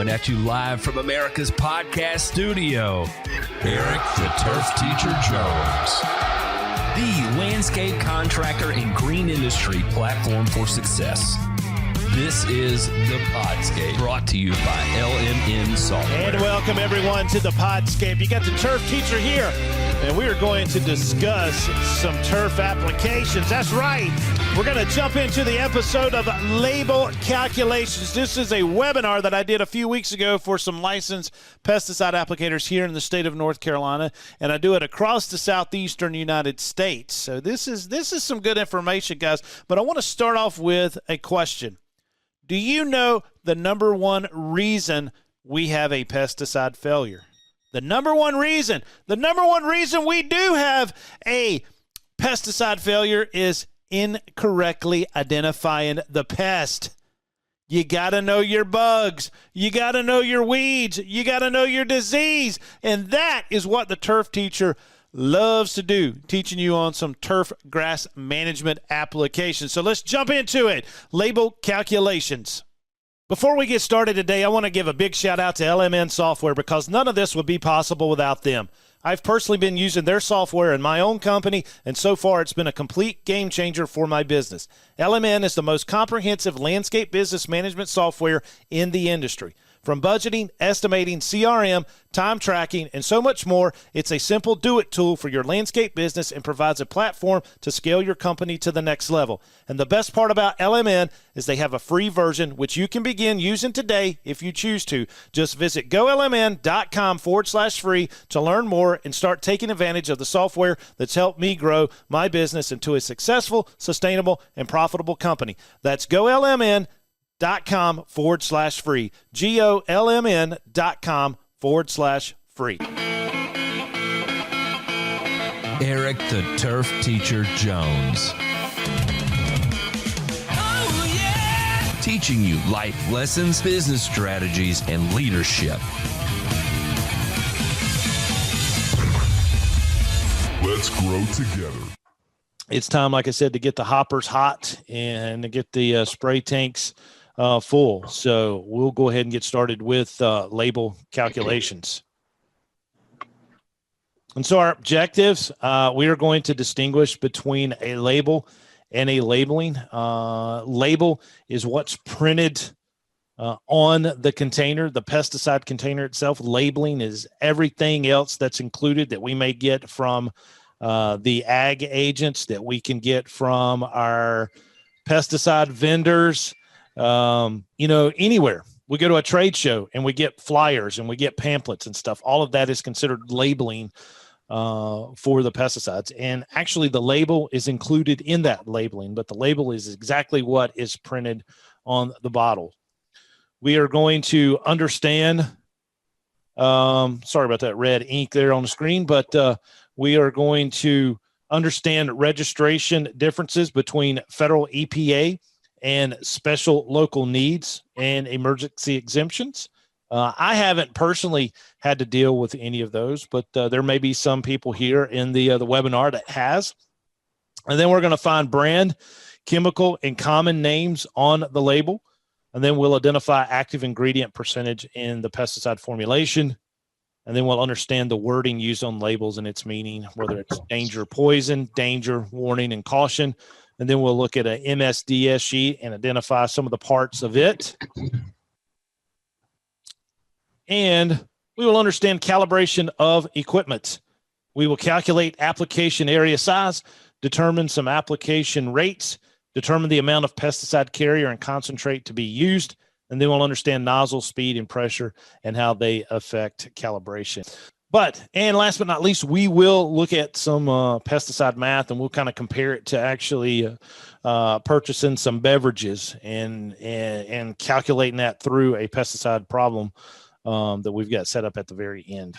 Coming at you live from America's podcast studio, Eric the Turf Teacher Jones. The landscape contractor and green industry platform for success. This is the Podscape, brought to you by LMN Software. And welcome everyone to the Podscape. You got the Turf Teacher here, and we are going to discuss some turf applications. That's right. We're going to jump into the episode of Label Calculations. This is a webinar that I did a few weeks ago for some licensed pesticide applicators here in the state of North Carolina, and I do it across the southeastern United States. So this is some good information, guys. But I want to start off with a question. Do you know the number one reason we have a pesticide failure? The number one reason we do have a pesticide failure is incorrectly identifying the pest. You got to know your bugs. You got to know your weeds. You got to know your disease. And that is what the turf teacher loves to do, teaching you on some turf grass management applications. So let's jump into it. Label calculations. Before we get started today, I want to give a big shout out to LMN Software because none of this would be possible without them. I've personally been using their software in my own company, and so far it's been a complete game changer for my business. LMN is the most comprehensive landscape business management software in the industry. From budgeting, estimating, CRM, time tracking, and so much more, it's a simple do-it tool for your landscape business and provides a platform to scale your company to the next level. And the best part about LMN is they have a free version, which you can begin using today if you choose to. Just visit golmn.com/free to learn more and start taking advantage of the software that's helped me grow my business into a successful, sustainable, and profitable company. That's golmn.com/free. golmn.com/free. Eric the Turf Teacher Jones. Oh, yeah! Teaching you life lessons, business strategies, and leadership. Let's grow together. It's time, like I said, to get the hoppers hot and to get the spray tanks full. So we'll go ahead and get started with label calculations. And so our objectives, we are going to distinguish between a label and a labeling. Label is what's printed on the container, the pesticide container itself. Labeling is everything else that's included that we may get from the ag agents, that we can get from our pesticide vendors, anywhere. We go to a trade show and we get flyers and we get pamphlets and stuff. All of that is considered labeling for the pesticides. And actually the label is included in that labeling, but the label is exactly what is printed on the bottle. We are going to understand, sorry about that red ink there on the screen, but we are going to understand registration differences between federal EPA and special local needs and emergency exemptions. I haven't personally had to deal with any of those, but there may be some people here in the webinar that has. And then we're going to find brand, chemical, and common names on the label. And then we'll identify active ingredient percentage in the pesticide formulation. And then we'll understand the wording used on labels and its meaning, whether it's danger, poison, danger, warning, and caution. And then we'll look at a Msds sheet and identify some of the parts of it. And we will understand calibration of equipment. We will calculate application area size, determine some application rates, determine the amount of pesticide carrier and concentrate to be used, and then we'll understand nozzle speed and pressure and how they affect calibration. And last but not least, we will look at some pesticide math, and we'll kind of compare it to actually purchasing some beverages and calculating that through a pesticide problem that we've got set up at the very end.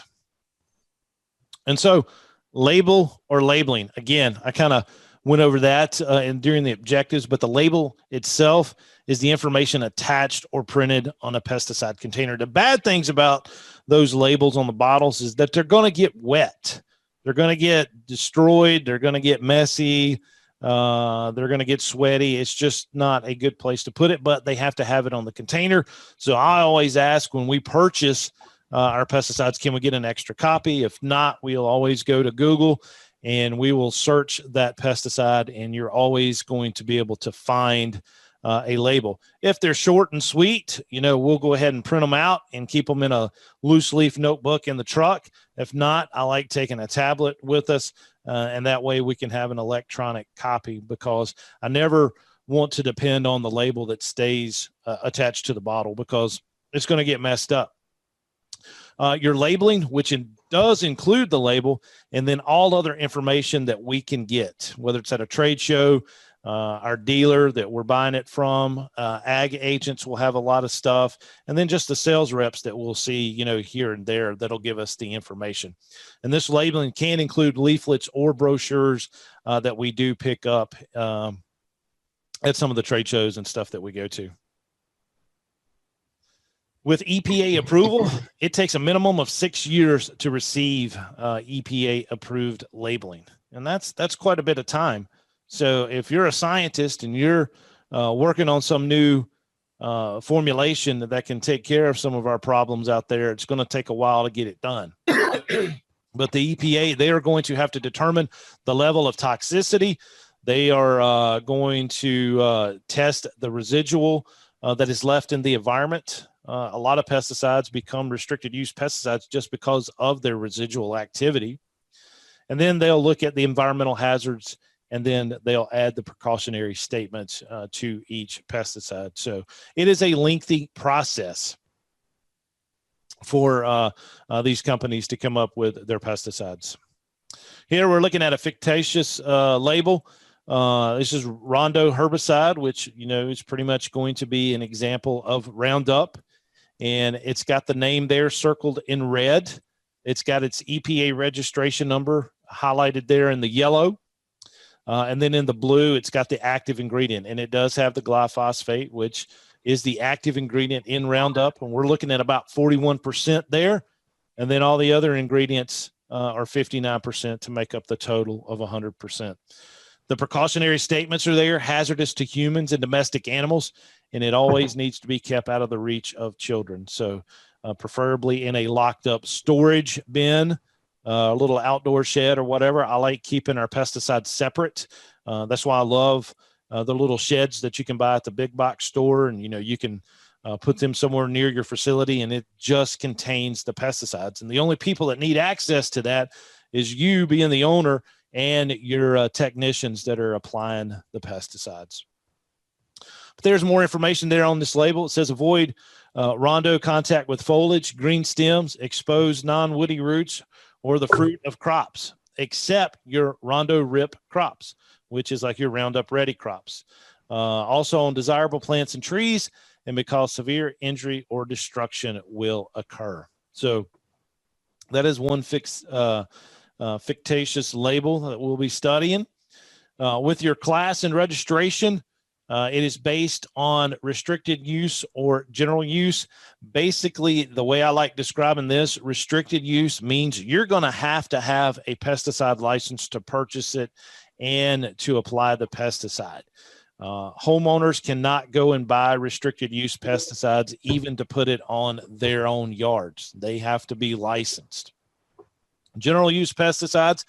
And so label or labeling, again, I kind of went over that and during the objectives, but the label itself is the information attached or printed on a pesticide container. The bad things about those labels on the bottles is that they're going to get wet. They're going to get destroyed. They're going to get messy. They're going to get sweaty. It's just not a good place to put it, but they have to have it on the container. So I always ask when we purchase our pesticides, can we get an extra copy? If not, we'll always go to Google and we will search that pesticide, and you're always going to be able to find a label. If they're short and sweet, we'll go ahead and print them out and keep them in a loose leaf notebook in the truck. If not, I like taking a tablet with us, and that way we can have an electronic copy, because I never want to depend on the label that stays attached to the bottle, because it's going to get messed up. Your labeling, which does include the label, and then all other information that we can get, whether it's at a trade show, our dealer that we're buying it from, ag agents will have a lot of stuff, and then just the sales reps that we'll see, here and there, that'll give us the information. And this labeling can include leaflets or brochures that we do pick up at some of the trade shows and stuff that we go to. With EPA approval, it takes a minimum of 6 years to receive EPA approved labeling. And that's quite a bit of time. So if you're a scientist and you're working on some new formulation that can take care of some of our problems out there, it's going to take a while to get it done. But the EPA, they are going to have to determine the level of toxicity. They are going to test the residual that is left in the environment. A lot of pesticides become restricted use pesticides just because of their residual activity. And then they'll look at the environmental hazards, and then they'll add the precautionary statements to each pesticide. So it is a lengthy process for these companies to come up with their pesticides. Here we're looking at a fictitious label. This is Rondo herbicide, which, is pretty much going to be an example of Roundup. And it's got the name there circled in red. It's got its EPA registration number highlighted there in the yellow. And then in the blue, it's got the active ingredient. And it does have the glyphosate, which is the active ingredient in Roundup. And we're looking at about 41% there. And then all the other ingredients are 59% to make up the total of 100%. The precautionary statements are there: hazardous to humans and domestic animals, and it always needs to be kept out of the reach of children. So preferably in a locked up storage bin, a little outdoor shed or whatever. I like keeping our pesticides separate. That's why I love the little sheds that you can buy at the big box store, and you can put them somewhere near your facility, and it just contains the pesticides. And the only people that need access to that is you, being the owner, and your technicians that are applying the pesticides. But there's more information there on this label. It says avoid Rondo contact with foliage, green stems, exposed non-woody roots, or the fruit of crops, except your Rondo Rip crops, which is like your Roundup Ready crops. Also on desirable plants and trees, and because severe injury or destruction will occur. So that is one fictitious label that we'll be studying. With your class and registration, it is based on restricted use or general use. Basically, the way I like describing this, restricted use means you're going to have a pesticide license to purchase it and to apply the pesticide. Homeowners cannot go and buy restricted use pesticides even to put it on their own yards. They have to be licensed. General use pesticides,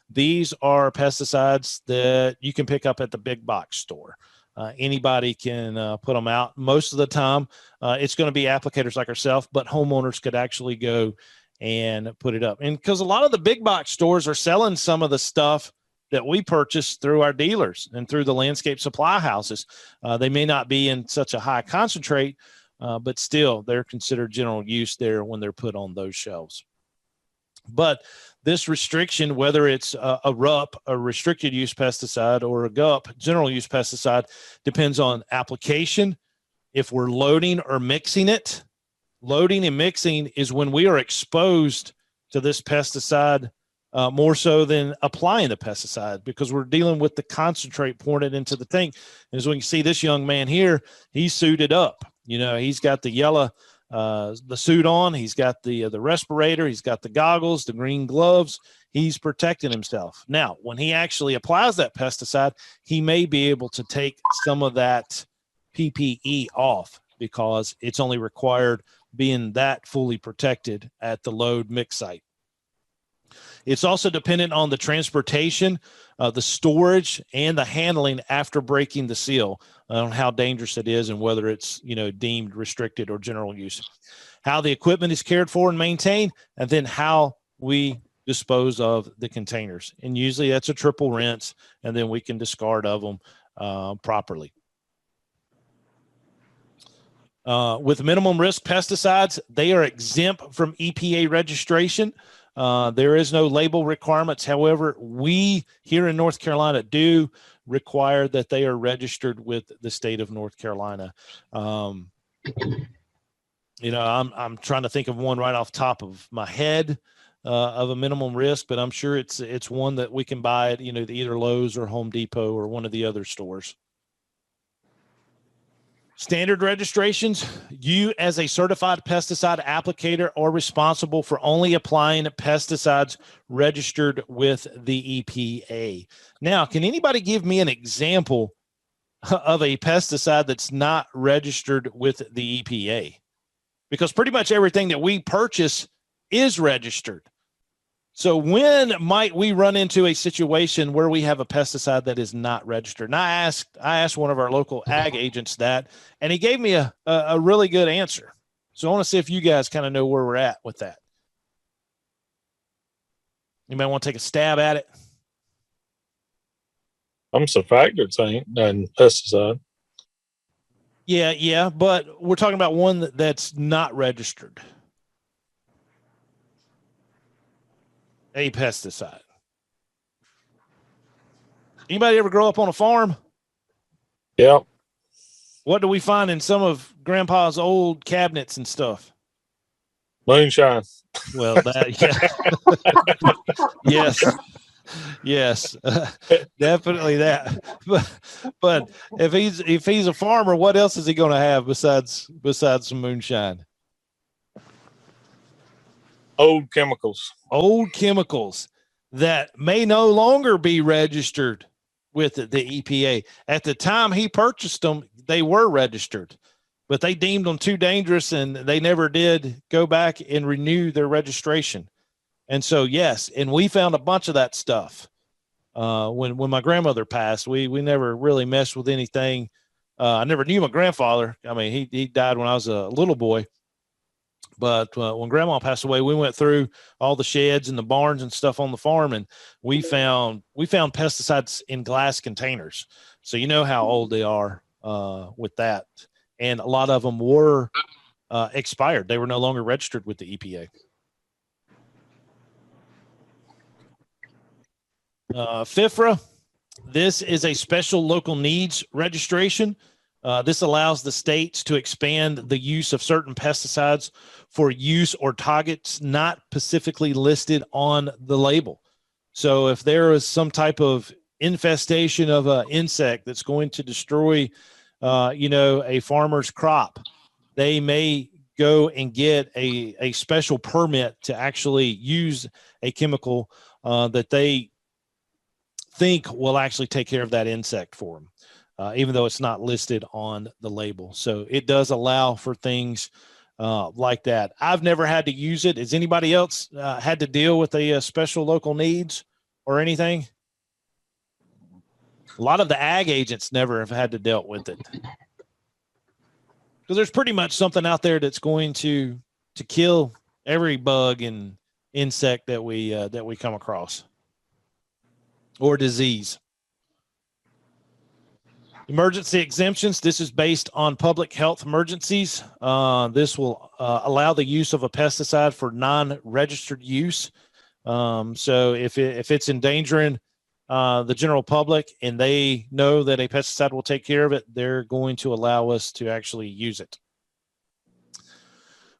these are pesticides that you can pick up at the big box store. Anybody can put them out. Most of the time, it's going to be applicators like ourselves, but homeowners could actually go and put it up. And because a lot of the big box stores are selling some of the stuff that we purchase through our dealers and through the landscape supply houses. They may not be in such a high concentrate, but still they're considered general use there when they're put on those shelves. But this restriction, whether it's a RUP, a restricted use pesticide, or a GUP, general use pesticide, depends on application. If we're loading or mixing it, loading and mixing is when we are exposed to this pesticide more so than applying the pesticide, because we're dealing with the concentrate, pouring it into the tank. And as we can see, this young man here, he's suited up. He's got the yellow the suit on. He's got the respirator. He's got the goggles, the green gloves. He's protecting himself. Now, when he actually applies that pesticide, he may be able to take some of that PPE off because it's only required being that fully protected at the load mix site. It's also dependent on the transportation, the storage, and the handling after breaking the seal on how dangerous it is and whether it's, deemed restricted or general use, how the equipment is cared for and maintained, and then how we dispose of the containers. And usually that's a triple rinse, and then we can discard of them properly. With minimum risk pesticides, they are exempt from EPA registration. There is no label requirements. However, we here in North Carolina do require that they are registered with the state of North Carolina. I'm trying to think of one right off the top of my head of a minimum risk, but I'm sure it's one that we can buy at either Lowe's or Home Depot or one of the other stores. Standard registrations, you as a certified pesticide applicator are responsible for only applying pesticides registered with the EPA. Now, can anybody give me an example of a pesticide that's not registered with the EPA? Because pretty much everything that we purchase is registered. So when might we run into a situation where we have a pesticide that is not registered? And I asked one of our local ag agents that, and he gave me a really good answer. So I want to see if you guys kind of know where we're at with that. You might want to take a stab at it. Surfactants ain't and pesticide. Yeah, but we're talking about one that's not registered. A pesticide. Anybody ever grow up on a farm? Yeah. What do we find in some of Grandpa's old cabinets and stuff? Moonshine. Well, yes, definitely that. But if he's a farmer, what else is he going to have besides some moonshine? Old chemicals that may no longer be registered with the EPA. At the time he purchased them, they were registered, but they deemed them too dangerous and they never did go back and renew their registration. And so, yes, and we found a bunch of that stuff. When my grandmother passed, we never really messed with anything. I never knew my grandfather. I mean, he died when I was a little boy. But when Grandma passed away, we went through all the sheds and the barns and stuff on the farm, and we found pesticides in glass containers. So you know how old they are with that, and a lot of them were expired. They were no longer registered with the EPA. FIFRA, this is a special local needs registration. This allows the states to expand the use of certain pesticides for use or targets not specifically listed on the label. So if there is some type of infestation of an insect that's going to destroy, a farmer's crop, they may go and get a special permit to actually use a chemical that they think will actually take care of that insect for them. Even though it's not listed on the label. So it does allow for things like that. I've never had to use it. Has anybody else had to deal with a special local needs or anything? A lot of the ag agents never have had to deal with it. Because there's pretty much something out there that's going to kill every bug and insect that we come across or disease. Emergency exemptions. This is based on public health emergencies. This will allow the use of a pesticide for non-registered use. So if it's endangering the general public and they know that a pesticide will take care of it, they're going to allow us to actually use it.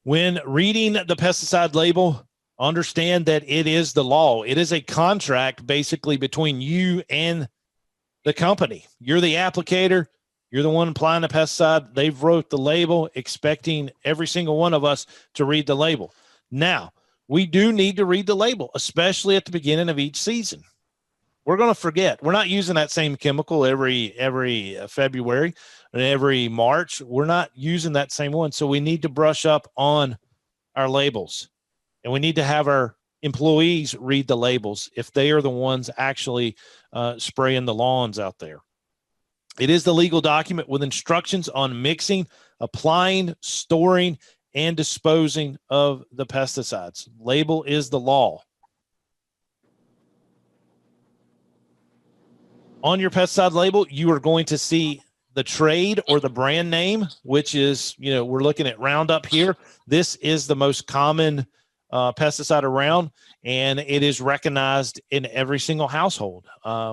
When reading the pesticide label, understand that it is the law. It is a contract basically between you and the company. You're the applicator, You're the one applying the pesticide. They've wrote the label, expecting every single one of us to read the label. Now, we do need to read the label, especially at the beginning of each season. We're going to forget. We're not using that same chemical every February and every March. We're not using that same one. So we need to brush up on our labels, and we need to have our employees read the labels if they are the ones actually spraying the lawns out there. It is the legal document with instructions on mixing, applying, storing, and disposing of the pesticides. Label is the law. On your pesticide label, you are going to see the trade or the brand name, which is, we're looking at Roundup here. This is the most common pesticide around, and it is recognized in every single household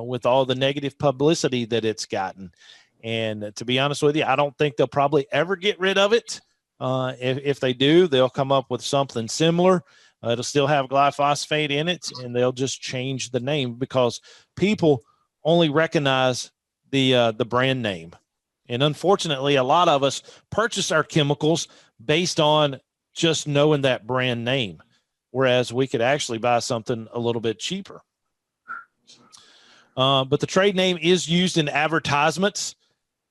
with all the negative publicity that it's gotten. And to be honest with you, I don't think they'll probably ever get rid of it. If they do, they'll come up with something similar. It'll still have glyphosate in it, and they'll just change the name because people only recognize the brand name. And unfortunately, a lot of us purchase our chemicals based on just knowing that brand name, whereas we could actually buy something a little bit cheaper. But the trade name is used in advertisements.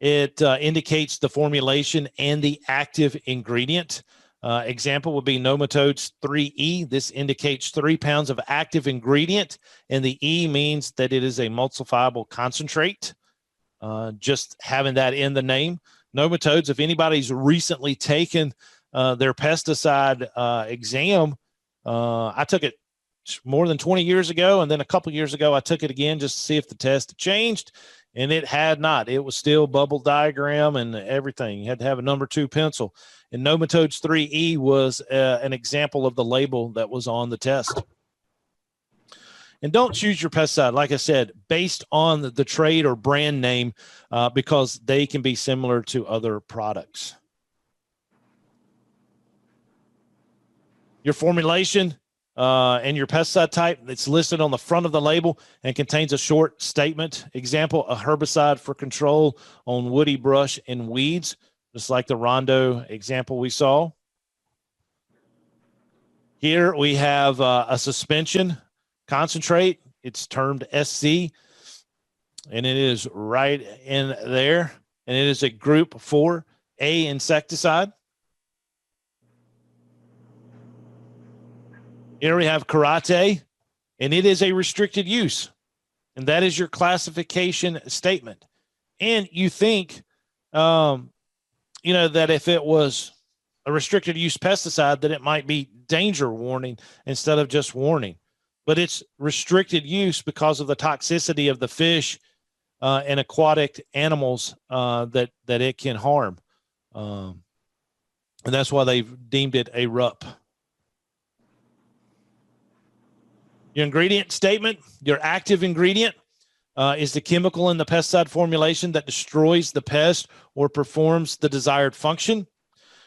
It indicates the formulation and the active ingredient. Example would be Nematodes 3E. This indicates 3 pounds of active ingredient, and the E means that it is a emulsifiable concentrate. Just having that in the name. Nematodes, if anybody's recently taken their pesticide exam, I took it more than 20 years ago, and then a couple years ago I took it again just to see if the test changed, and it had not. It was still bubble diagram and everything. You had to have a number 2 pencil. And Nematodes 3E was an example of the label that was on the test. And don't choose your pesticide, like I said, based on the trade or brand name because they can be similar to other products. Your formulation and your pesticide type, it's listed on the front of the label and contains a short statement. Example, a herbicide for control on woody brush and weeds, just like the Rondo example we saw. Here we have a suspension concentrate. It's termed SC, and it is right in there, and it is a group 4A insecticide. Here we have karate, and it is a restricted use, and that is your classification statement. And you think, that if it was a restricted use pesticide, that it might be danger warning instead of just warning. But it's restricted use because of the toxicity of the fish and aquatic animals that it can harm. And that's why they've deemed it a RUP. Your ingredient statement, your active ingredient is the chemical in the pesticide formulation that destroys the pest or performs the desired function.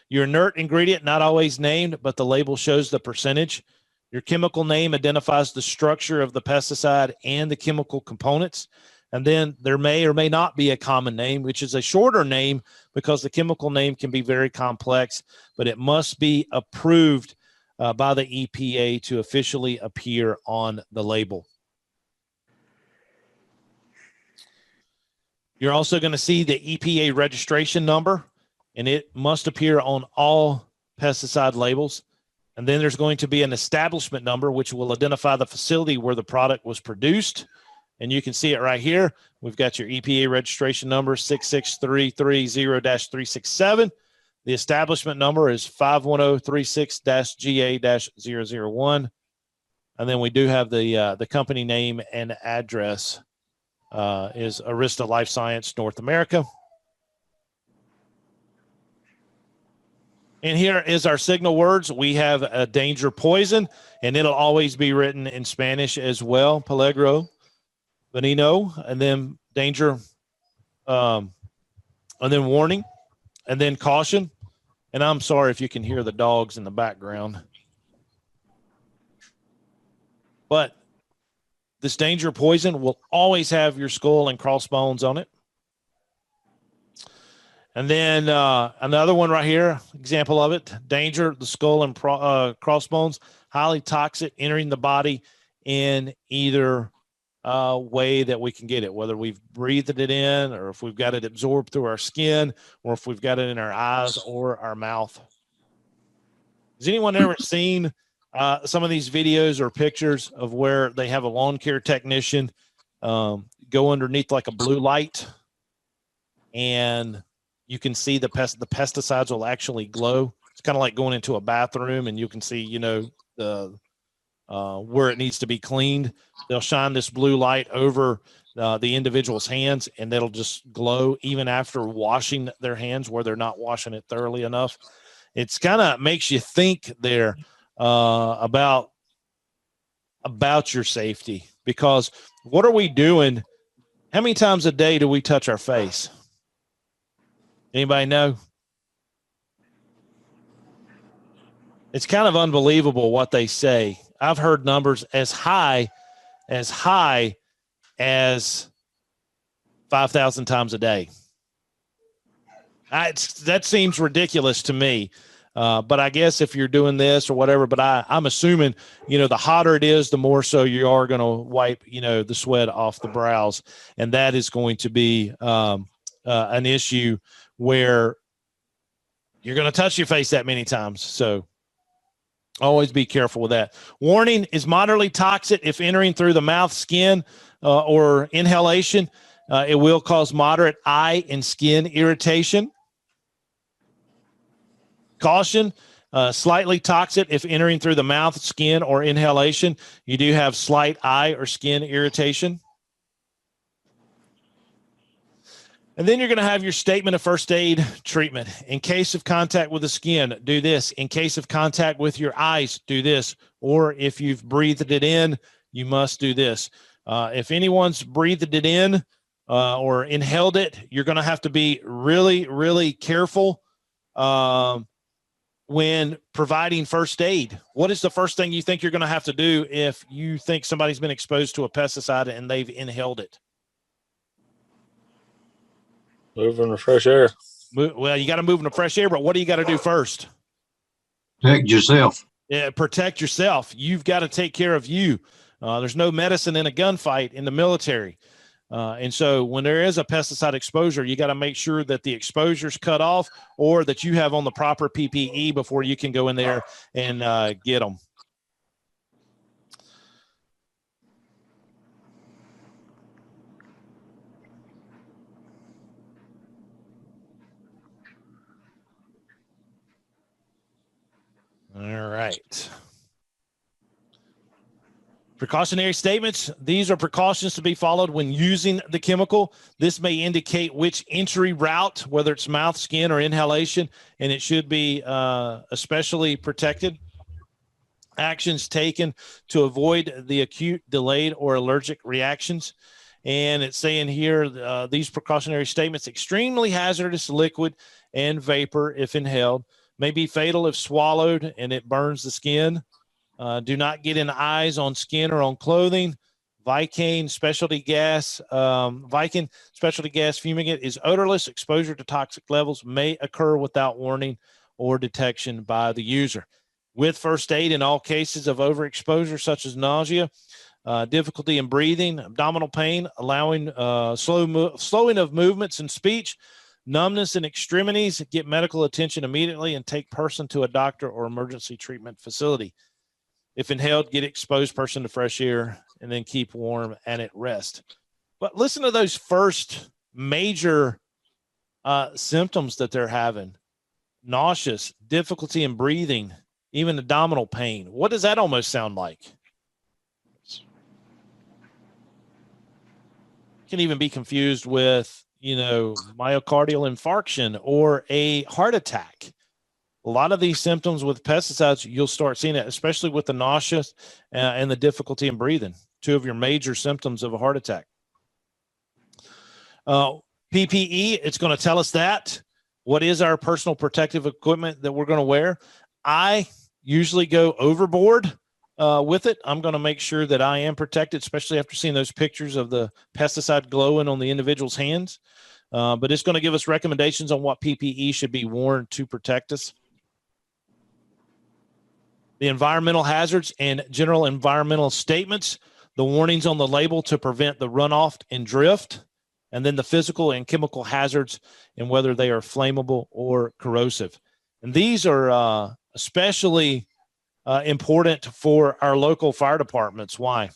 Your inert ingredient, not always named, but the label shows the percentage. Your chemical name identifies the structure of the pesticide and the chemical components. And then there may or may not be a common name, which is a shorter name because the chemical name can be very complex, but it must be approved by the EPA to officially appear on the label. You're also going to see the EPA registration number, and it must appear on all pesticide labels. And then there's going to be an establishment number, which will identify the facility where the product was produced. And you can see it right here. We've got your EPA registration number 66330-367. The establishment number is 51036-GA-001. And then we do have the company name and address is Arista Life Science North America. And here is our signal words. We have a danger poison, and it'll always be written in Spanish as well. Peligro, veneno, and then danger, and then warning, and then caution. And I'm sorry if you can hear the dogs in the background. But this danger poison will always have your skull and crossbones on it. And then another one right here, example of it, danger, the skull and crossbones, highly toxic, entering the body in either way that we can get it, whether we've breathed it in or if we've got it absorbed through our skin or if we've got it in our eyes or our mouth. Has anyone ever seen some of these videos or pictures of where they have a lawn care technician go underneath like a blue light and you can see the pesticides will actually glow? It's kind of like going into a bathroom and you can see, you know, the where it needs to be cleaned. They'll shine this blue light over the individual's hands and it'll just glow even after washing their hands where they're not washing it thoroughly enough. It's kind of makes you think there about your safety, because what are we doing? How many times a day do we touch our face? Anybody know? It's kind of unbelievable what they say. I've heard numbers as high as 5,000 times a day. That seems ridiculous to me. But I guess if you're doing this or whatever, but I'm assuming, you know, the hotter it is, the more so you are going to wipe, you know, the sweat off the brows. And that is going to be an issue where you're going to touch your face that many times. So always be careful with that. Warning is moderately toxic if entering through the mouth, skin, or inhalation. It will cause moderate eye and skin irritation. Caution, slightly toxic if entering through the mouth, skin, or inhalation. You do have slight eye or skin irritation. And then you're going to have your statement of first aid treatment. In case of contact with the skin, do this. In case of contact with your eyes, do this. Or if you've breathed it in, you must do this. If anyone's breathed it in or inhaled it, you're going to have to be really, really careful when providing first aid. What is the first thing you think you're going to have to do if you think somebody's been exposed to a pesticide and they've inhaled it? Move in the fresh air. Well, you got to move in the fresh air, but what do you got to do first? Protect yourself. Yeah, protect yourself. You've got to take care of you. There's no medicine in a gunfight in the military. And so when there is a pesticide exposure, you got to make sure that the exposure's cut off or that you have on the proper PPE before you can go in there and get them. All right. Precautionary statements. These are precautions to be followed when using the chemical. This may indicate which entry route, whether it's mouth, skin, or inhalation, and it should be especially protected. Actions taken to avoid the acute, delayed, or allergic reactions. And it's saying here, these precautionary statements: extremely hazardous liquid and vapor, if inhaled, may be fatal if swallowed and it burns the skin. Do not get in eyes, on skin, or on clothing. Vicane specialty gas fumigant is odorless. Exposure to toxic levels may occur without warning or detection by the user. With first aid, in all cases of overexposure, such as nausea, difficulty in breathing, abdominal pain, allowing slowing of movements and speech, numbness in extremities, get medical attention immediately and take person to a doctor or emergency treatment facility. If inhaled, get exposed person to fresh air and then keep warm and at rest. But listen to those first major symptoms that they're having: nauseous, difficulty in breathing, even abdominal pain. What does that almost sound like? Can even be confused with, you know, myocardial infarction or a heart attack. A lot of these symptoms with pesticides, you'll start seeing it, especially with the nausea and the difficulty in breathing, two of your major symptoms of a heart attack. PPE, it's going to tell us that. What is our personal protective equipment that we're going to wear? I usually go overboard with it. I'm going to make sure that I am protected, especially after seeing those pictures of the pesticide glowing on the individual's hands. But it's going to give us recommendations on what PPE should be worn to protect us. The environmental hazards and general environmental statements, the warnings on the label to prevent the runoff and drift, and then the physical and chemical hazards and whether they are flammable or corrosive. And these are especially important for our local fire departments. Why?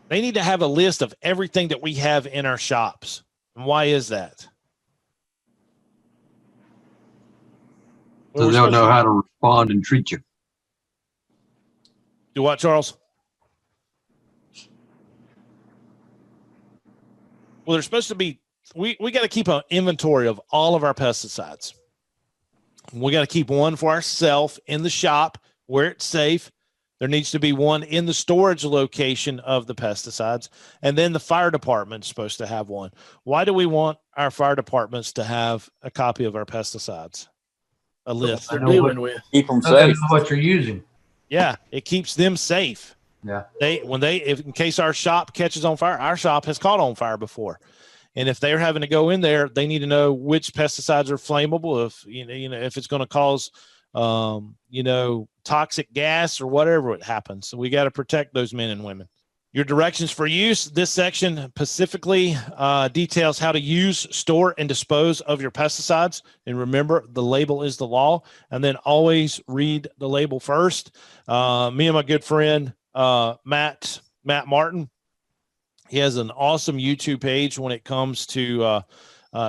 They need to have a list of everything that we have in our shops. And why is that? So they'll know how to respond and treat you. Do what, Charles? Well, there's supposed to be, we got to keep an inventory of all of our pesticides. We got to keep one for ourselves in the shop where it's safe. There needs to be one in the storage location of the pesticides. And then the fire department is supposed to have one. Why do we want our fire departments to have a copy of our pesticides? A list. They're dealing with. Keep them So they safe. know what you're using. Yeah, it keeps them safe. Yeah. If in case our shop catches on fire, our shop has caught on fire before. And if they're having to go in there, they need to know which pesticides are flammable. If if it's going to cause, toxic gas or whatever it happens. So we got to protect those men and women. Your directions for use. This section specifically details how to use, store, and dispose of your pesticides. And remember, the label is the law. And then always read the label first. Me and my good friend Matt Martin, he has an awesome YouTube page when it comes to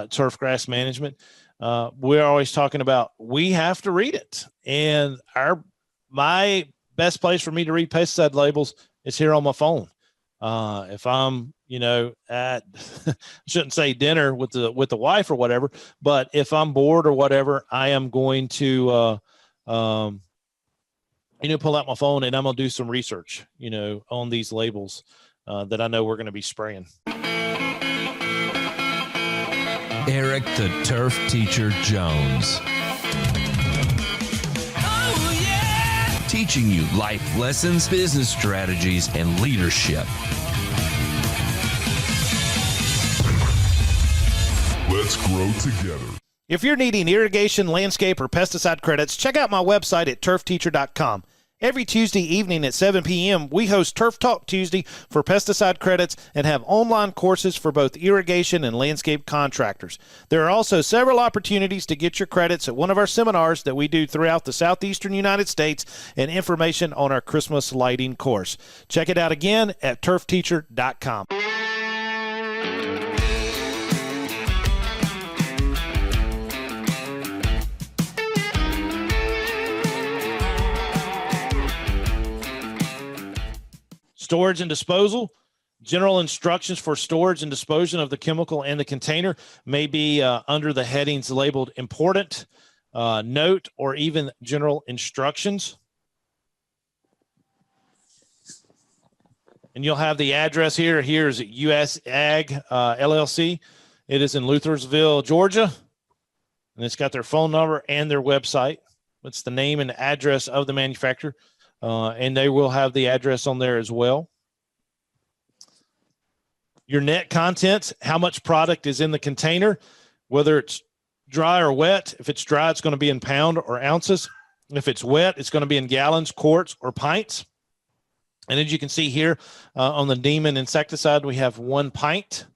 turf grass management. We're always talking about we have to read it. And my best place for me to read pesticide labels is here on my phone. If I'm, at shouldn't say dinner with the wife or whatever, but if I'm bored or whatever, I am going to pull out my phone and I'm gonna do some research, on these labels that I know we're gonna be spraying. Eric the Turf Teacher Jones. Teaching you life lessons, business strategies, and leadership. Let's grow together. If you're needing irrigation, landscape, or pesticide credits, check out my website at turfteacher.com. Every Tuesday evening at 7 p.m., we host Turf Talk Tuesday for pesticide credits and have online courses for both irrigation and landscape contractors. There are also several opportunities to get your credits at one of our seminars that we do throughout the southeastern United States and information on our Christmas lighting course. Check it out again at turfteacher.com. Storage and disposal. General instructions for storage and disposal of the chemical in the container may be under the headings labeled important, note, or even general instructions. And you'll have the address here. Here's US Ag LLC. It is in Luthersville, Georgia. And it's got their phone number and their website. It's the name and address of the manufacturer. And they will have the address on there as well. Your net contents, how much product is in the container, whether it's dry or wet. If it's dry, it's going to be in pound or ounces. If it's wet, it's going to be in gallons, quarts, or pints. And as you can see here on the Demon insecticide, we have 1 pint.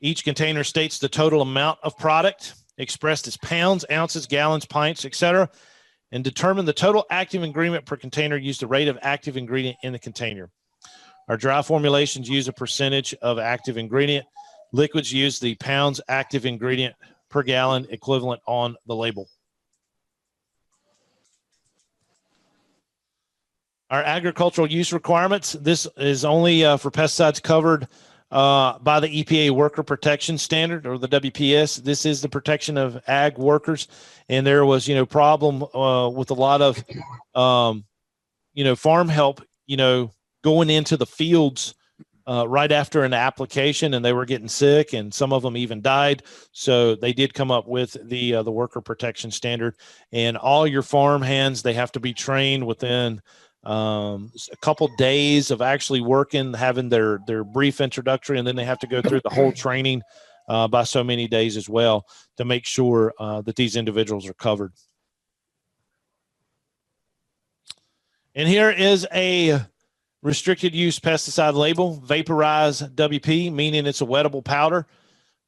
Each container states the total amount of product expressed as pounds, ounces, gallons, pints, etc., and determine the total active ingredient per container. Use the rate of active ingredient in the container. Our dry formulations use a percentage of active ingredient. Liquids use the pounds active ingredient per gallon equivalent on the label. Our agricultural use requirements. This is only for pesticides covered by the EPA Worker Protection Standard, or the WPS. This is the protection of ag workers. And there was, problem with a lot of, farm help, going into the fields right after an application, and they were getting sick, and some of them even died. So they did come up with the worker protection standard, and all your farm hands, they have to be trained within a couple days of actually working, having their brief introductory, and then they have to go through the whole training by so many days as well to make sure that these individuals are covered. And here is a restricted use pesticide label, Vaporize WP, meaning it's a wettable powder.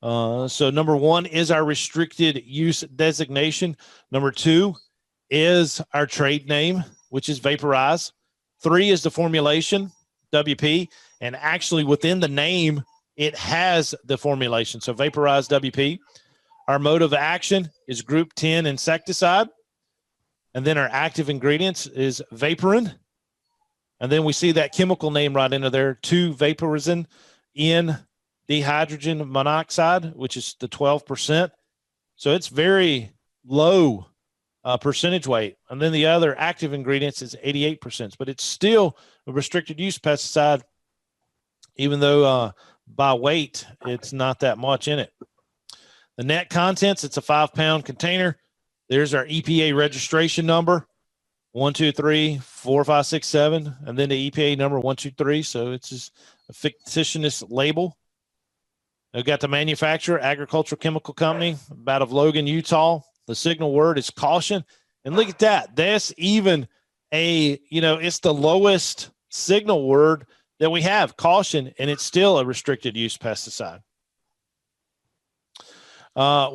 So number 1 is our restricted use designation. Number 2 is our trade name, which is Vaporize. 3 is the formulation, WP. And actually within the name, it has the formulation. So Vaporize WP. Our mode of action is group 10 insecticide. And then our active ingredients is vaporin. And then we see that chemical name right into there, 2-vaporizin in dihydrogen monoxide, which is the 12%. So it's very low percentage weight. And then the other active ingredients is 88%, but it's still a restricted use pesticide, even though by weight, it's not that much in it. The net contents, it's a 5-pound container. There's our EPA registration number, 1, 2, 3, 4, 5, 6, 7, and then the EPA number 1, 2, 3. So it's just a fictitious label. We've got the manufacturer, Agricultural Chemical Company, out of Logan, Utah. The signal word is caution. And look at that. That's even it's the lowest signal word that we have, caution, and it's still a restricted use pesticide.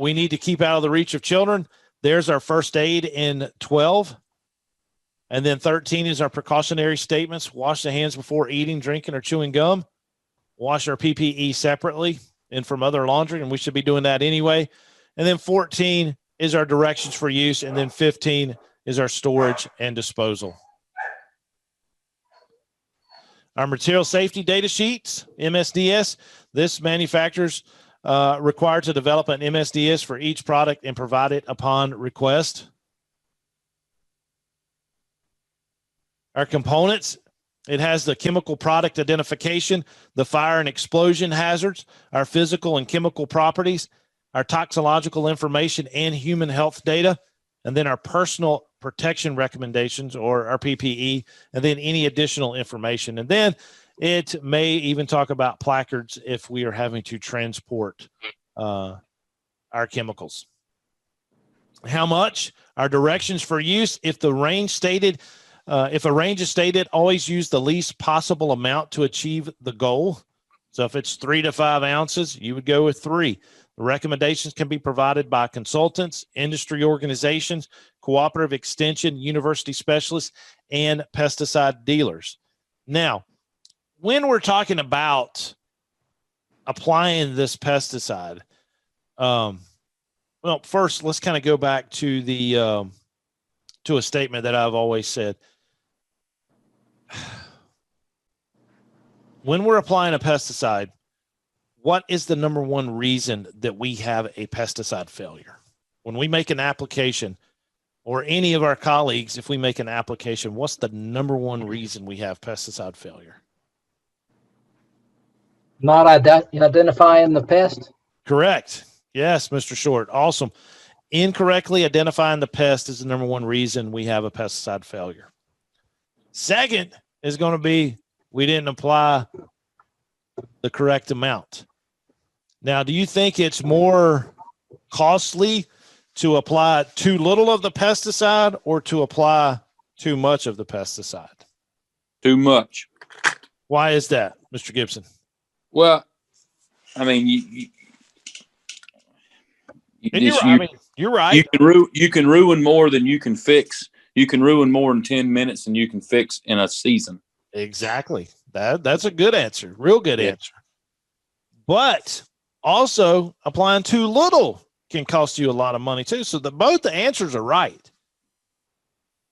We need to keep out of the reach of children. There's our first aid in 12. And then 13 is our precautionary statements. Wash the hands before eating, drinking, or chewing gum. Wash our PPE separately and from other laundry, and we should be doing that anyway. And then 14 is our directions for use, and then 15 is our storage and disposal. Our material safety data sheets, MSDS. This manufacturer's required to develop an MSDS for each product and provide it upon request. Our components, it has the chemical product identification, the fire and explosion hazards, our physical and chemical properties, our toxicological information and human health data, and then our personal protection recommendations, or our PPE, and then any additional information. And then it may even talk about placards if we are having to transport our chemicals. How much? Our directions for use. If a range is stated, always use the least possible amount to achieve the goal. So if it's 3 to 5 ounces, you would go with 3. The recommendations can be provided by consultants, industry organizations, cooperative extension, university specialists, and pesticide dealers. Now, when we're talking about applying this pesticide, well, first let's kind of go back to the to a statement that I've always said. When we're applying a pesticide, what is the number one reason that we have a pesticide failure? When we make an application, or any of our colleagues, if we make an application, what's the number one reason we have pesticide failure? Not identifying the pest? Correct. Yes, Mr. Short. Awesome. Incorrectly identifying the pest is the number one reason we have a pesticide failure. Second is going to be we didn't apply the correct amount. Now, do you think it's more costly to apply too little of the pesticide or to apply too much of the pesticide? Too much. Why is that, Mr. Gibson? Well, I mean, you're right. You can ruin more than you can fix. You can ruin more in 10 minutes than you can fix in a season. Exactly. That's a good answer. Real good answer. But also, applying too little can cost you a lot of money too. So both the answers are right.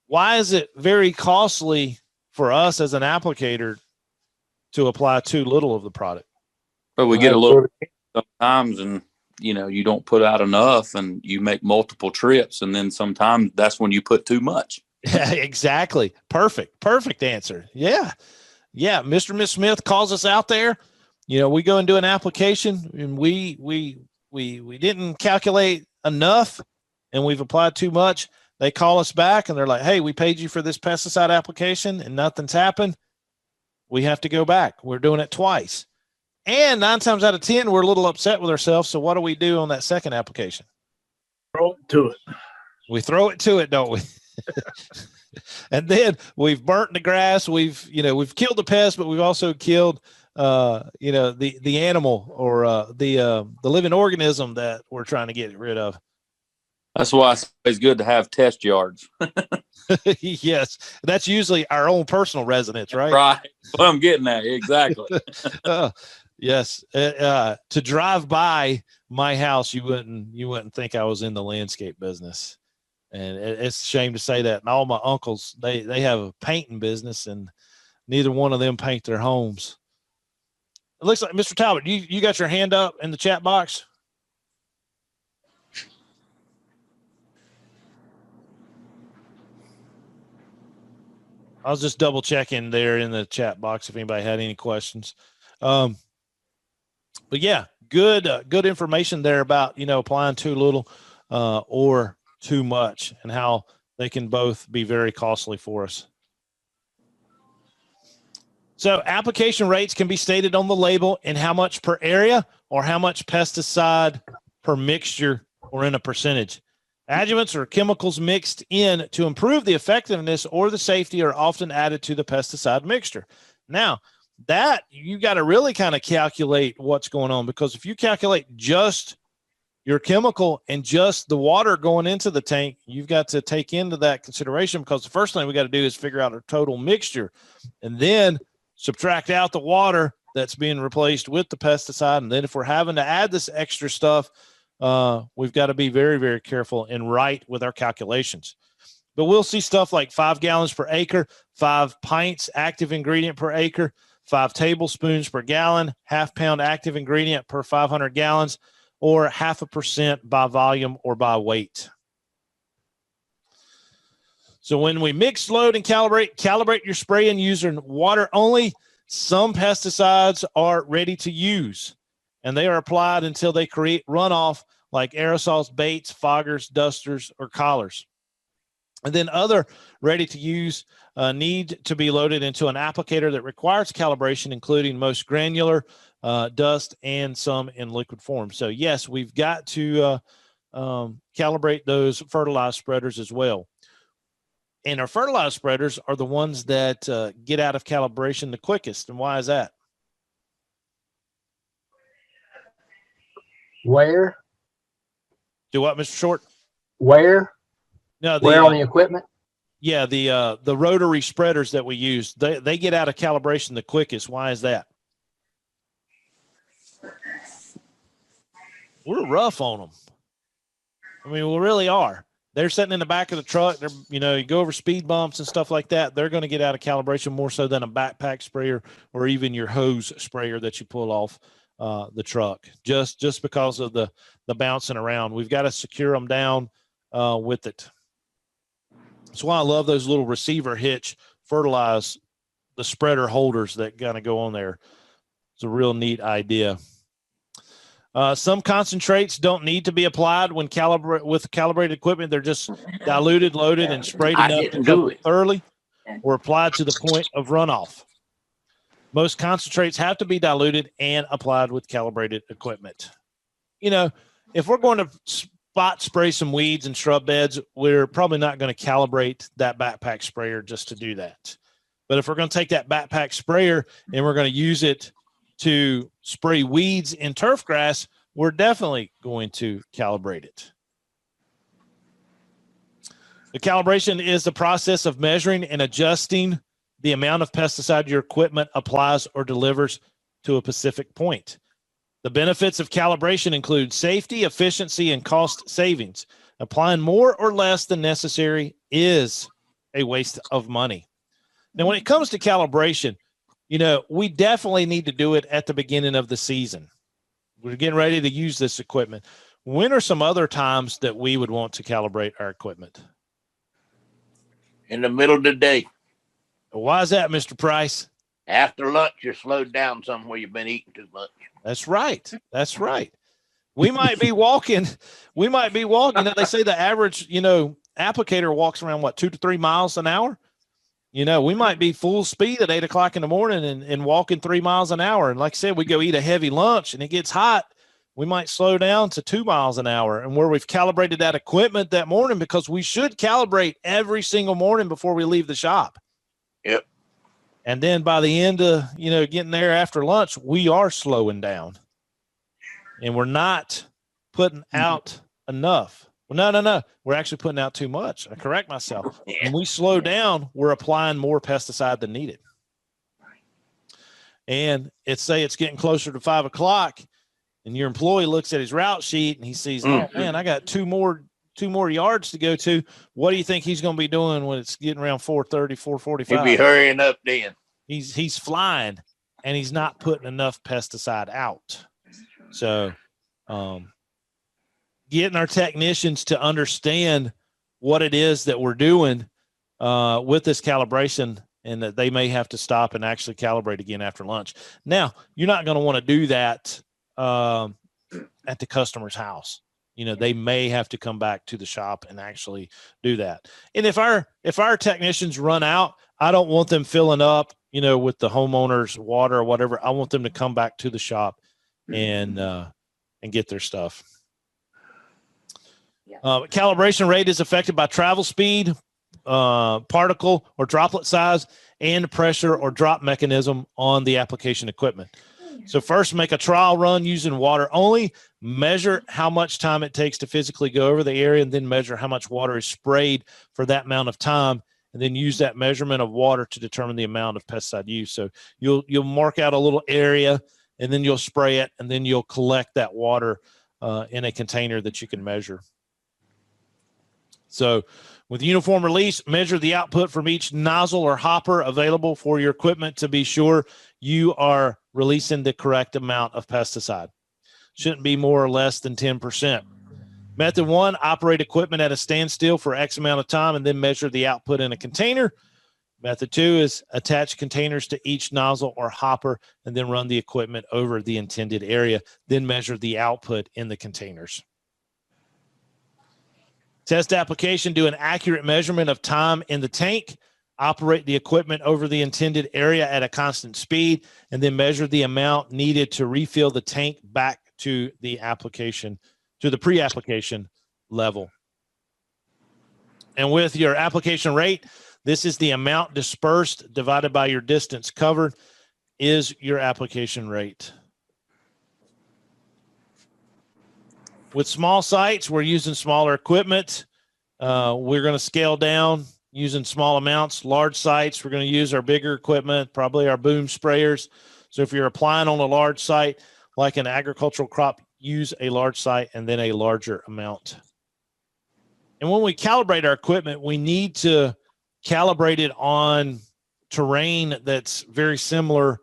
Why is it very costly for us as an applicator to apply too little of the product? But we get a little sometimes, and you don't put out enough, and you make multiple trips, and then sometimes that's when you put too much. Yeah, exactly. Perfect answer. Yeah. yeah, Mr. and Miss Smith calls us out there. You know, we go and do an application, and we didn't calculate enough, and we've applied too much. They call us back, and they're like, "Hey, we paid you for this pesticide application, and nothing's happened. We have to go back. We're doing it twice." And 9 times out of 10, we're a little upset with ourselves. So what do we do on that second application? Throw it to it. We throw it to it, don't we? And then we've burnt the grass. We've killed the pest, but we've also killed, the animal or the living organism that we're trying to get rid of. That's why it's good to have test yards. Yes, that's usually our own personal residence, right? Right. What I'm getting at, exactly. Yes. To drive by my house, you wouldn't think I was in the landscape business. And it's a shame to say that. And all my uncles, they have a painting business, and neither one of them paint their homes. It looks like, Mr. Talbot, you got your hand up in the chat box? I was just double checking there in the chat box if anybody had any questions. But yeah, good information there about, applying too little or too much, and how they can both be very costly for us. So application rates can be stated on the label in how much per area or how much pesticide per mixture or in a percentage. Adjuvants or chemicals mixed in to improve the effectiveness or the safety are often added to the pesticide mixture. Now, that you got to really kind of calculate what's going on, because if you calculate just your chemical and just the water going into the tank, you've got to take into that consideration, because the first thing we got to do is figure out our total mixture and then subtract out the water that's being replaced with the pesticide. And then if we're having to add this extra stuff, we've got to be very, very careful and right with our calculations. But we'll see stuff like 5 gallons per acre, 5 pints active ingredient per acre, 5 tablespoons per gallon, half pound active ingredient per 500 gallons, or 0.5% by volume or by weight. So when we mix, load, and calibrate your spraying using water only. Some pesticides are ready to use, and they are applied until they create runoff, like aerosols, baits, foggers, dusters, or collars. And then other ready to use need to be loaded into an applicator that requires calibration, including most granular, dust, and some in liquid form. So yes, we've got to calibrate those fertilizer spreaders as well. And our fertilizer spreaders are the ones that get out of calibration the quickest. And why is that? Where? Do what, Mr. Short? Where? No, Where on the equipment? Yeah, the rotary spreaders that we use, they get out of calibration the quickest. Why is that? We're rough on them. I mean, we really are. They're sitting in the back of the truck. They're, you go over speed bumps and stuff like that. They're going to get out of calibration more so than a backpack sprayer or even your hose sprayer that you pull off the truck, just because of the bouncing around. We've got to secure them down with it. That's why I love those little receiver hitch fertilize, the spreader holders that kind of go on there. It's a real neat idea. Some concentrates don't need to be applied when with calibrated equipment. They're just diluted, loaded, and sprayed enough to cover it thoroughly, or applied to the point of runoff. Most concentrates have to be diluted and applied with calibrated equipment. If we're going to spot spray some weeds and shrub beds, we're probably not going to calibrate that backpack sprayer just to do that. But if we're going to take that backpack sprayer and we're going to use it to spray weeds in turf grass, we're definitely going to calibrate it. The calibration is the process of measuring and adjusting the amount of pesticide your equipment applies or delivers to a specific point. The benefits of calibration include safety, efficiency, and cost savings. Applying more or less than necessary is a waste of money. Now, when it comes to calibration, we definitely need to do it at the beginning of the season. We're getting ready to use this equipment. When are some other times that we would want to calibrate our equipment? In the middle of the day. Why is that, Mr. Price? After lunch, you're slowed down somewhere you've been eating too much. That's right. That's right. We might be walking. We might be walking. They say the average, applicator walks around 2 to 3 miles an hour. We might be full speed at 8 o'clock in the morning and walking 3 miles an hour. And like I said, we go eat a heavy lunch and it gets hot. We might slow down to 2 miles an hour, and where we've calibrated that equipment that morning, because we should calibrate every single morning before we leave the shop. Yep. And then by the end of, getting there after lunch, we are slowing down and we're not putting out enough. Well, no. We're actually putting out too much. I correct myself. When we slow down, we're applying more pesticide than needed. And it's getting closer to 5 o'clock and your employee looks at his route sheet and he sees, oh man, I got two more yards to go to. What do you think he's going to be doing when it's getting around 4:30, 4:45? He'll be hurrying up then. He's flying and he's not putting enough pesticide out. So, getting our technicians to understand what it is that we're doing with this calibration, and that they may have to stop and actually calibrate again after lunch. Now, you're not going to want to do that at the customer's house. They may have to come back to the shop and actually do that. And if our technicians run out, I don't want them filling up, with the homeowner's water or whatever. I want them to come back to the shop and get their stuff. Calibration rate is affected by travel speed, particle or droplet size, and pressure or drop mechanism on the application equipment. So first, make a trial run using water only. Measure how much time it takes to physically go over the area, and then measure how much water is sprayed for that amount of time, and then use that measurement of water to determine the amount of pesticide use. So you'll mark out a little area, and then you'll spray it, and then you'll collect that water in a container that you can measure. So with uniform release, measure the output from each nozzle or hopper available for your equipment to be sure you are releasing the correct amount of pesticide. Shouldn't be more or less than 10%. Method 1, operate equipment at a standstill for X amount of time and then measure the output in a container. Method 2 is attach containers to each nozzle or hopper and then run the equipment over the intended area, then measure the output in the containers. Test application, do an accurate measurement of time in the tank, operate the equipment over the intended area at a constant speed, and then measure the amount needed to refill the tank back to the application, to the pre-application level. And with your application rate, this is the amount dispersed divided by your distance covered is your application rate. With small sites, we're using smaller equipment. We're going to scale down using small amounts. Large sites, we're going to use our bigger equipment, probably our boom sprayers. So if you're applying on a large site, like an agricultural crop, use a large site and then a larger amount. And when we calibrate our equipment, we need to calibrate it on terrain that's very similar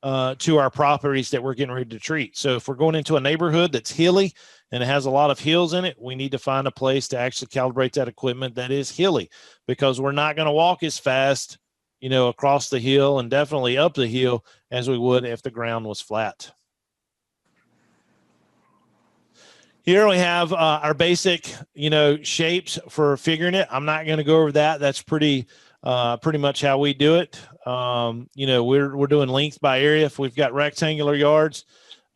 to our properties that we're getting ready to treat. So if we're going into a neighborhood that's hilly and it has a lot of hills in it, we need to find a place to actually calibrate that equipment that is hilly, because we're not going to walk as fast, across the hill and definitely up the hill as we would if the ground was flat. Here we have our basic, shapes for figuring it. I'm not going to go over that. That's pretty much how we do it. We're doing length by area. If we've got rectangular yards,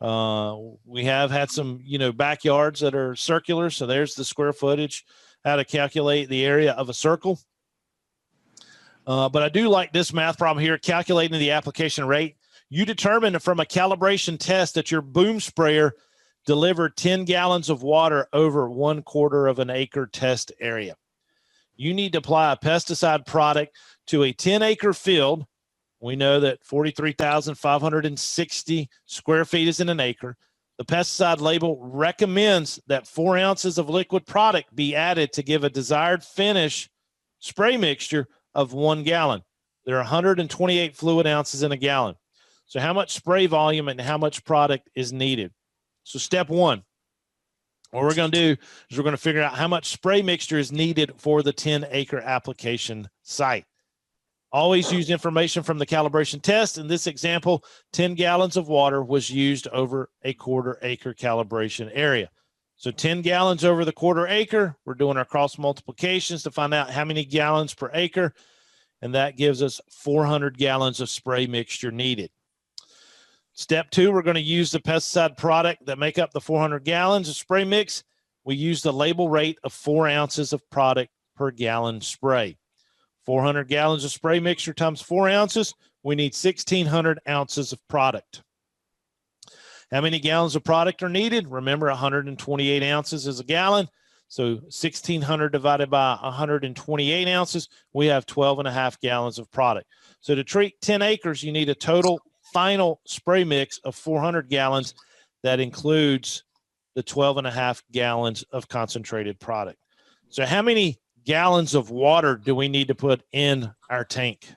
we have had some, backyards that are circular. So there's the square footage, how to calculate the area of a circle. But I do like this math problem here, calculating the application rate. You determine from a calibration test that your boom sprayer delivered 10 gallons of water over 1/4 of an acre test area. You need to apply a pesticide product to a 10-acre field. We know that 43,560 square feet is in an acre. The pesticide label recommends that 4 ounces of liquid product be added to give a desired finish spray mixture of 1 gallon. There are 128 fluid ounces in a gallon. So how much spray volume and how much product is needed? So step 1, what we're going to do is we're going to figure out how much spray mixture is needed for the 10-acre application site. Always use information from the calibration test. In this example, 10 gallons of water was used over a 1/4 acre calibration area. So 10 gallons over the 1/4 acre. We're doing our cross multiplications to find out how many gallons per acre. And that gives us 400 gallons of spray mixture needed. Step 2, we're going to use the pesticide product that make up the 400 gallons of spray mix. We use the label rate of 4 ounces of product per gallon spray. 400 gallons of spray mixture times 4 ounces, we need 1,600 ounces of product. How many gallons of product are needed? Remember, 128 ounces is a gallon. So 1,600 divided by 128 ounces, we have 12.5 gallons of product. So to treat 10 acres, you need a total final spray mix of 400 gallons. That includes the 12.5 gallons of concentrated product. So how many gallons of water do we need to put in our tank?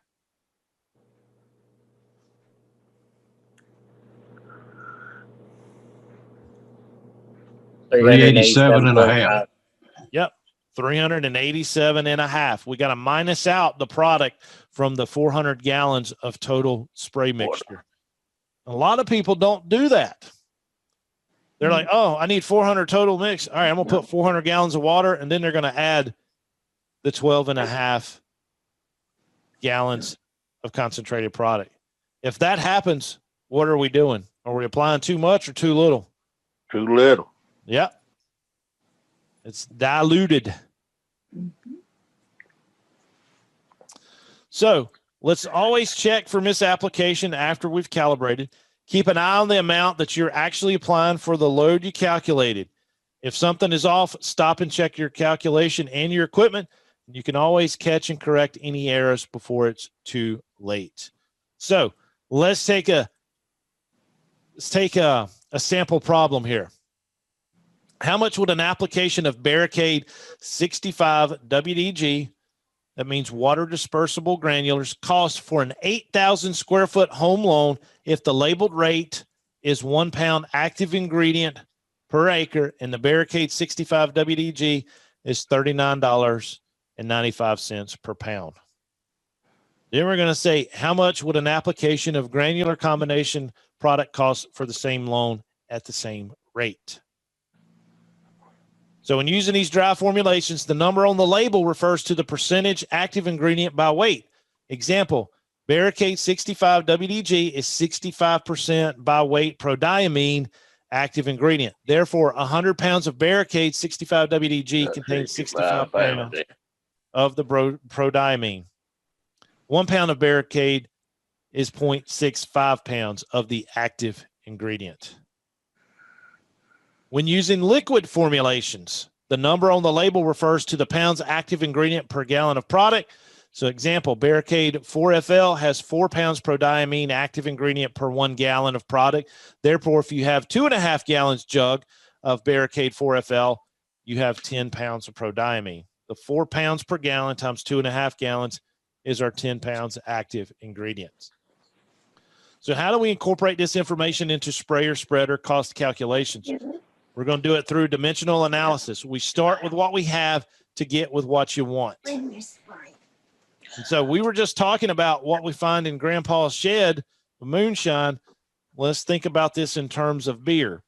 $387.5. Yep, 387.5. We got to minus out the product from the 400 gallons of total spray mixture. A lot of people don't do that. They're like, oh, I need 400 total mix. All right, I'm going to put 400 gallons of water, and then they're going to add the 12.5 gallons of concentrated product. If that happens, what are we doing? Are we applying too much or too little? Too little. Yep. It's diluted. So let's always check for misapplication after we've calibrated. Keep an eye on the amount that you're actually applying for the load you calculated. If something is off, stop and check your calculation and your equipment. You can always catch and correct any errors before it's too late. So let's take a sample problem here. How much would an application of Barricade 65 WDG, that means water dispersible granulars, cost for an 8,000 square foot home loan if the labeled rate is 1 pound active ingredient per acre and the Barricade 65 WDG is $39.95 per pound? Then we're going to say, how much would an application of granular combination product cost for the same loan at the same rate? So when using these dry formulations, the number on the label refers to the percentage active ingredient by weight. Example, Barricade 65 WDG is 65% by weight prodiamine active ingredient. Therefore, 100 pounds of Barricade 65 WDG contains 65 pounds of the prodiamine. 1 pound of Barricade is 0.65 pounds of the active ingredient. When using liquid formulations, the number on the label refers to the pounds active ingredient per gallon of product. So example, Barricade 4FL has 4 pounds prodiamine active ingredient per 1 gallon of product. Therefore, if you have 2.5 gallons jug of Barricade 4FL, you have 10 pounds of prodiamine. The 4 pounds per gallon times 2.5 gallons is our 10 pounds active ingredients. So how do we incorporate this information into sprayer spreader cost calculations? We're going to do it through dimensional analysis. We start with what we have to get with what you want. And so we were just talking about what we find in Grandpa's shed, moonshine. Let's think about this in terms of beer.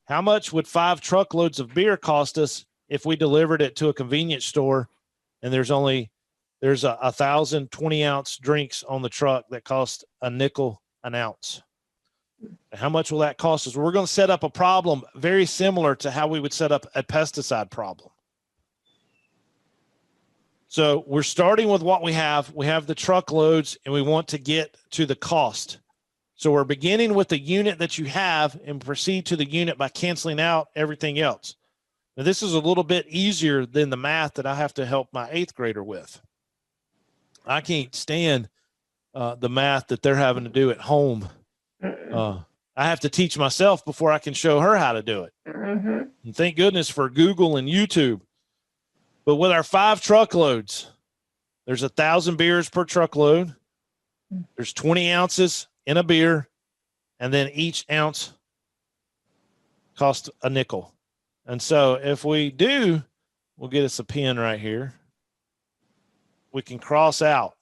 How much would 5 truckloads of beer cost us if we delivered it to a convenience store and there's 1,000 20-ounce drinks on the truck that cost a nickel an ounce? How much will that cost us? We're going to set up a problem very similar to how we would set up a pesticide problem. So we're starting with what we have. We have the truckloads and we want to get to the cost. So we're beginning with the unit that you have and proceed to the unit by canceling out everything else. Now, this is a little bit easier than the math that I have to help my 8th grader with. I can't stand the math that they're having to do at home. I have to teach myself before I can show her how to do it. And thank goodness for Google and YouTube. But with our 5 truckloads, there's 1,000 beers per truckload. There's 20 ounces in a beer, and then each ounce costs a nickel. And so if we do, we'll get us a pen right here. We can cross out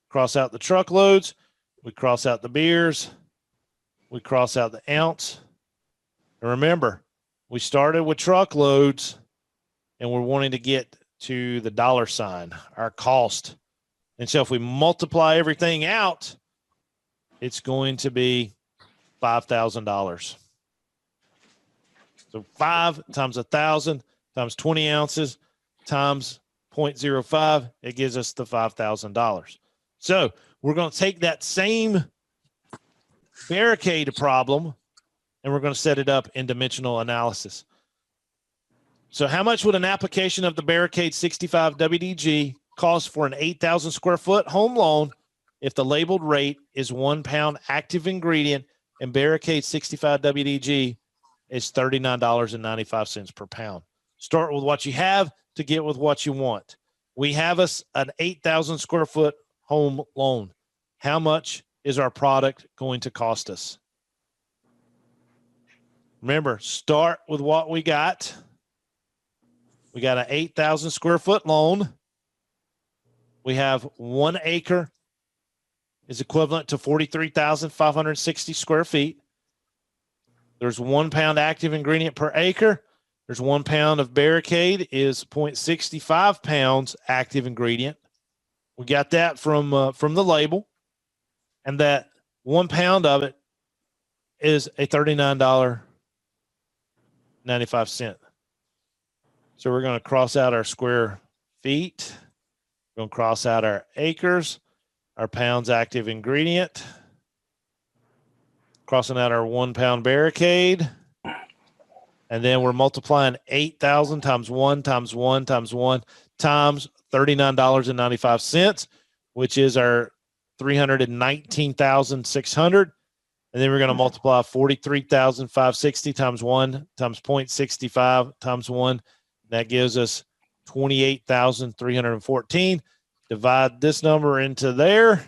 cross out the truckloads, we cross out the beers, we cross out the ounce. And remember, we started with truckloads and we're wanting to get to the dollar sign, our cost. And so if we multiply everything out, it's going to be $5,000. So 5 times 1,000 times 20 ounces times 0.05, it gives us the $5,000. So we're going to take that same barricade problem and we're going to set it up in dimensional analysis. So how much would an application of the Barricade 65 WDG cost for an 8,000 square foot home loan if the labeled rate is 1 pound active ingredient and Barricade 65 WDG is $39.95 per pound? Start with what you have to get with what you want. We have an 8,000 square foot home loan. How much is our product going to cost us? Remember, start with what we got. We got an 8,000 square foot loan. We have 1 acre is equivalent to 43,560 square feet. There's 1 pound active ingredient per acre. There's 1 pound of Barricade is 0.65 pounds active ingredient. We got that from the label, and that 1 pound of it is a $39.95. So we're going to cross out our square feet. We're going to cross out our acres, our pounds active ingredient, crossing out our 1 pound Barricade. And then we're multiplying 8,000 times 1 times 1 times 1 times $39.95, which is our 319,600. And then we're going to multiply 43,560 times 1 times 0.65 times 1. That gives us 28,314. Divide this number into there,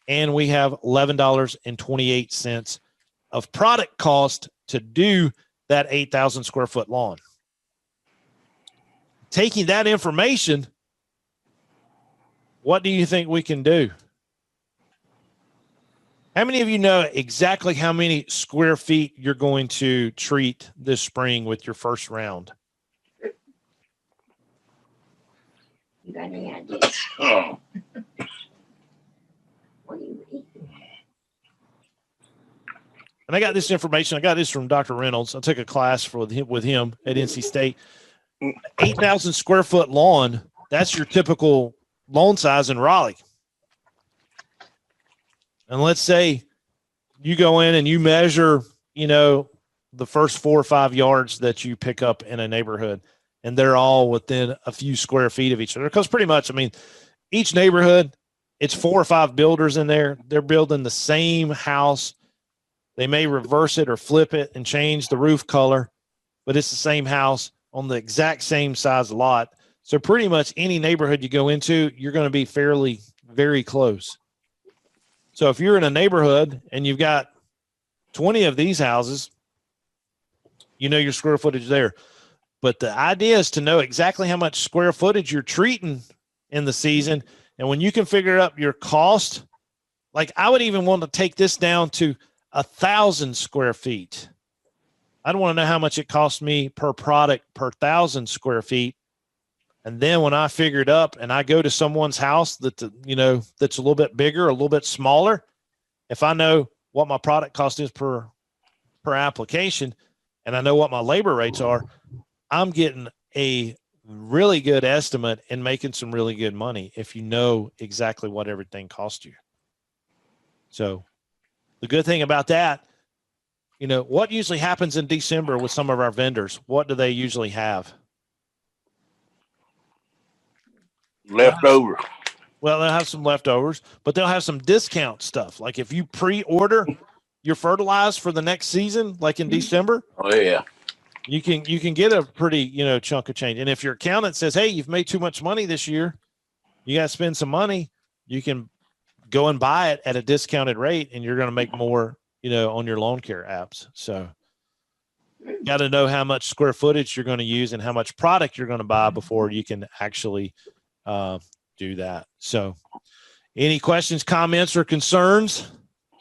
and we have $11.28 of product cost to do that 8,000 square foot lawn. Taking that information, what do you think we can do? How many of you know exactly how many square feet you're going to treat this spring with your first round? You got any ideas? Oh, What do you eat? And I got this information. I got this from Dr. Reynolds. I took a class with him at NC State. 8,000 square foot lawn, that's your typical lawn size in Raleigh. And let's say you go in and you measure, the first 4 or 5 yards that you pick up in a neighborhood, and they're all within a few square feet of each other. Because pretty much, each neighborhood, it's 4 or 5 builders in there. They're building the same house. They may reverse it or flip it and change the roof color, but it's the same house on the exact same size lot. So pretty much any neighborhood you go into, you're going to be very close. So if you're in a neighborhood and you've got 20 of these houses, your square footage there. But the idea is to know exactly how much square footage you're treating in the season. And when you can figure out your cost, like I would even want to take this down to 1,000 square feet. I'd want to know how much it costs me per product per 1,000 square feet. And then when I figure it up and I go to someone's house that's a little bit bigger, a little bit smaller, if I know what my product cost is per application and I know what my labor rates are, I'm getting a really good estimate and making some really good money if you know exactly what everything costs you. So the good thing about that, what usually happens in December with some of our vendors, what do they usually have? leftover. Well, they'll have some leftovers, but they'll have some discount stuff. Like if you pre-order your fertilize for the next season, like in December, Oh yeah. you can get a pretty, chunk of change. And if your accountant says, hey, you've made too much money this year, you got to spend some money, you can go and buy it at a discounted rate and you're going to make more, on your lawn care apps. So got to know how much square footage you're going to use and how much product you're going to buy before you can actually do that. So Any questions, comments, or concerns?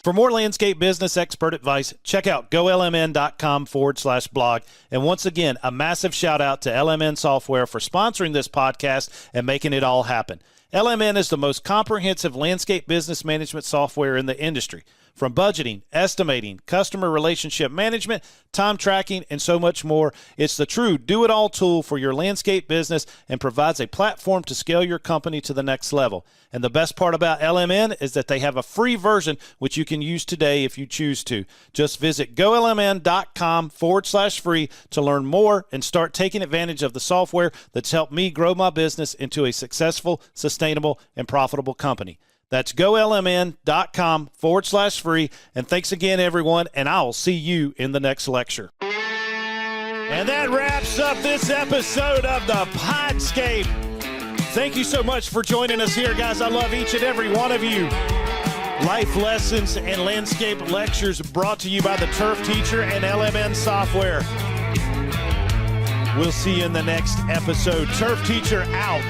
For more landscape business expert advice, check out golmn.com/blog. And once again, a massive shout out to LMN Software for sponsoring this podcast and making it all happen. LMN is the most comprehensive landscape business management software in the industry. From budgeting, estimating, customer relationship management, time tracking, and so much more, it's the true do-it-all tool for your landscape business and provides a platform to scale your company to the next level. And the best part about LMN is that they have a free version which you can use today if you choose to. Just visit golmn.com/free to learn more and start taking advantage of the software that's helped me grow my business into a successful, sustainable, and profitable company. That's golmn.com/free. And thanks again, everyone, and I'll see you in the next lecture. And that wraps up this episode of the Podscape. Thank you so much for joining us here, guys. I love each and every one of you. Life lessons and landscape lectures brought to you by the Turf Teacher and LMN Software. We'll see you in the next episode. Turf Teacher out.